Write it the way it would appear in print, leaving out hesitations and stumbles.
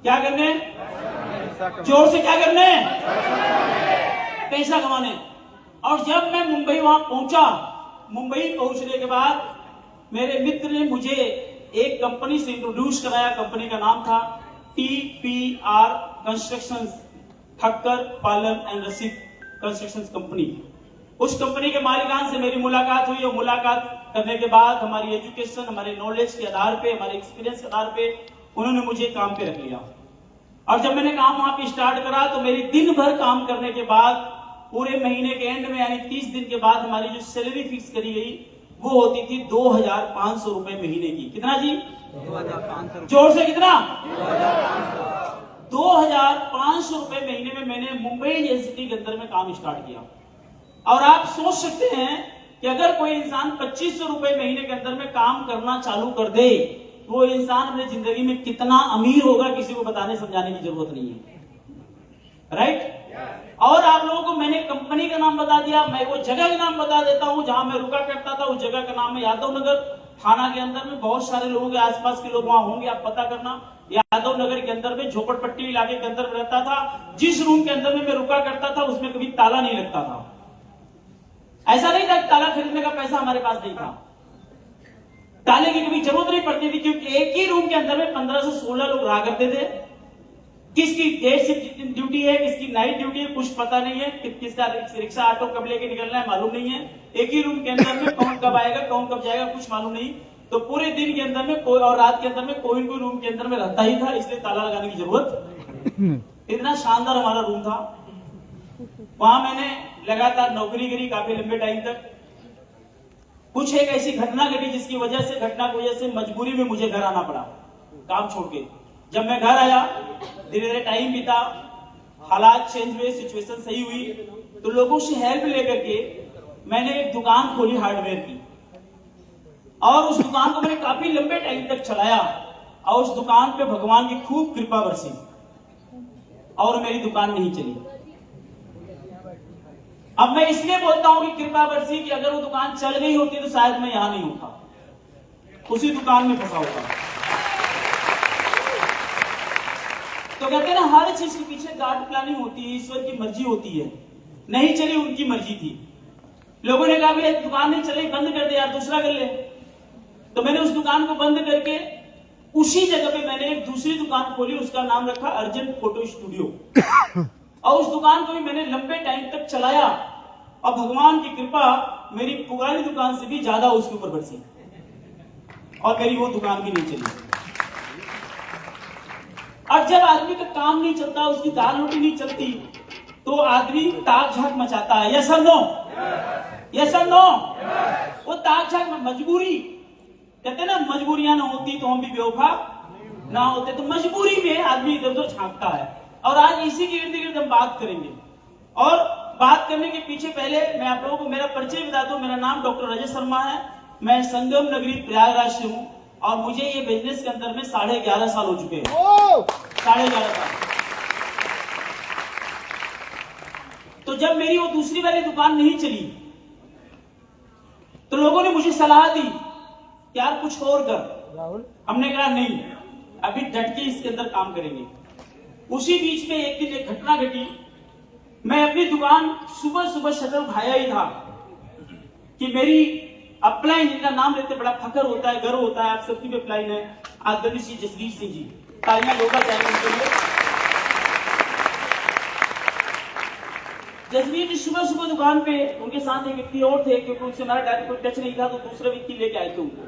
क्या करने? जोर से क्या करने? पैसा कमाने। और जब मैं मुंबई वहां पहुंचा, मुंबई पहुंचने के बाद मेरे मित्र ने मुझे एक कंपनी से इंट्रोड्यूस कराया। कंपनी का नाम था TPR कंस्ट्रक्शंस, ठक्कर पालन एंड रसिक कंस्ट्रक्शंस कंपनी। उस कंपनी के मालिकान से मेरी मुलाकात हुई और मुलाकात करने के बाद हमारी एजुकेशन, हमारे नॉलेज के आधार पे, हमारे एक्सपीरियंस के आधार पे उन्होंने मुझे काम पे रख लिया। और जब मैंने काम वहां पे स्टार्ट करा तो मेरी दिन भर काम करने के बाद पूरे महीने के एंड में यानी 30 दिन के बाद हमारी जो सैलरी फिक्स करी गई वो होती थी 2500 रुपए महीने की। कितना जी? 2500। जोर से कितना? 2500 रुपए महीने में मैंने मुंबई यूनिवर्सिटी के अंदर में काम स्टार्ट किया। और आप सोच सकते हैं कि अगर कोई इंसान 2500 रुपए महीने के अंदर में काम करना चालू कर दे तो वो इंसान अपनी जिंदगी में कितना अमीर होगा, किसी को बताने समझाने की जरूरत नहीं है। राइट? और आप लोगों को मैंने कंपनी का नाम बता दिया, मैं वो जगह का नाम बता देता हूं जहां मैं रुका करता था। उस जगह का नाम है यादव नगर, थाना के अंदर में। बहुत सारे लोगों के आसपास के लोग वहां होंगे, आप पता करना। यादव नगर के अंदर में झोपड़पट्टी इलाके के अंदर में रहता था। जिस रूम के अंदर में मैं रुका करता था उसमें कभी ताला नहीं लगता था। ऐसा नहीं था, ताला खरीदने का पैसा हमारे पास नहीं था, ताले की कभी जरूरत नहीं पड़ती थी, क्योंकि एक ही रूम के अंदर में 15 से 16 लोग रहा करते थे। किसकी डे शिफ्ट ड्यूटी है, किसकी नाइट ड्यूटी है, कुछ पता नहीं है। किसका रिक्शा ऑटो कब लेके निकलना है मालूम नहीं है। एक ही रूम के अंदर में कौन कब आएगा, कौन कब जाएगा, कुछ मालूम नहीं। तो पूरे दिन के अंदर में कोई और रात के अंदर में कोई कोई रूम के अंदर में रहता ही था, इसलिए ताला लगाने की जरूरत। इतना शानदार हमारा रूम था। वहां मैंने लगातार नौकरी करी काफी लंबे टाइम तक। कुछ एक ऐसी घटना घटी जिसकी वजह से, घटना की वजह से मजबूरी में मुझे घर आना पड़ा काम छोड़ के। जब मैं घर आया, धीरे धीरे टाइम बीता, हालात चेंज हुए, सिचुएशन सही हुई, तो लोगों से हेल्प लेकर के मैंने एक दुकान खोली हार्डवेयर की। और उस दुकान को मैंने काफी लंबे टाइम तक चलाया और उस दुकान पे भगवान की खूब कृपा बरसी और मेरी दुकान नहीं चली। अब मैं इसलिए बोलता हूं कि कृपा बरसी कि अगर वो दुकान चल गई होती तो शायद मैं यहां नहीं होता, उसी दुकान में फंसा होता। तो कहते हैं ना, हर चीज के पीछे गॉड प्लानिंग होती है, ईश्वर की मर्जी होती है। नहीं चली, उनकी मर्जी थी। लोगों ने कहा भाई दुकान नहीं चली, बंद कर दे यार, दूसरा कर ले। तो मैंने उस दुकान को बंद करके उसी जगह पे मैंने एक दूसरी दुकान खोली, उसका नाम रखा अर्जेंट फोटो स्टूडियो। और उस दुकान को भी मैंने लंबे टाइम तक चलाया और भगवान की कृपा मेरी पुरानी दुकान से भी ज्यादा उसके ऊपर बरसी और मेरी वो दुकान भी नहीं चली। और जब आदमी का काम नहीं चलता, उसकी दाल रोटी नहीं चलती, तो आदमी ताक झाक मचाता है। यस और नो? यस और नो? वो ताक झाक में मजबूरी, कहते हैं ना, मजबूरियां ना होती तो हम भी बेवफा ना होते। तो मजबूरी में आदमी इधर उधर झांकता है। और आज इसी के इर्द गिर्द हम बात करेंगे। और बात करने के पीछे पहले मैं आप लोगों को मेरा परिचय बता दूं। मेरा नाम डॉक्टर रजत शर्मा है। मैं संगम नगरी प्रयागराज से हूं और मुझे ये बिजनेस के अंदर में 11.5 साल हो चुके हैं। 11.5 साल। तो जब मेरी वो दूसरी वाली दुकान नहीं चली तो लोगों ने मुझे सलाह दी कि यार कुछ और कर। हमने कहा नहीं, अभी डट के इसके अंदर काम करेंगे। उसी बीच में एक दिन एक घटना घटी। मैं अपनी दुकान सुबह सुबह शटर उठाया ही था कि मेरी अपलाइन, जिनका नाम लेते बड़ा फखर होता है, गर्व होता है, आप सबकी भी अपलाइन है, आदरणीय श्री जसवीर सिंह जी। तालियां लोगा चाहिए उनके लिए। जसवीर जी सुबह सुबह दुकान पे, उनके साथ एक व्यक्ति और थे, क्योंकि उनसे हमारा डायरेक्ट कोई टच नहीं था, तो दूसरा व्यक्ति लेके आए थे उनको।